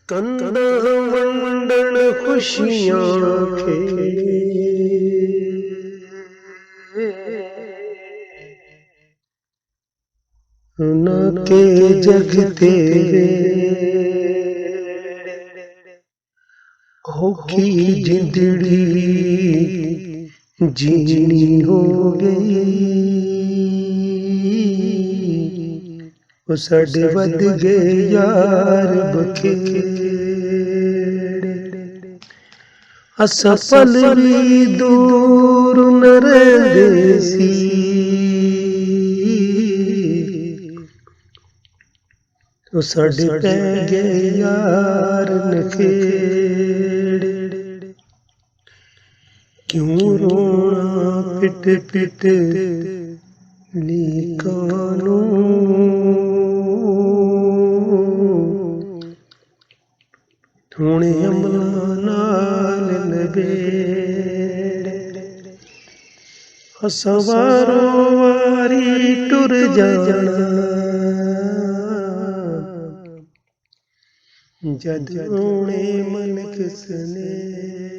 कंधा वंडन खुशियां के न के जग तेरे औखी जिंदड़ी जीनी हो गई वो साडे वध गए यार बखेड़े असां पल भी दूर न रहिंदे सी वो साडे पै गए यार नखेड़े क्यों रोना पिट पिट लीकानू थोड़े अमला नाल नबेड़े असां वारो वारी टुर जाना जद ओणे मन किसने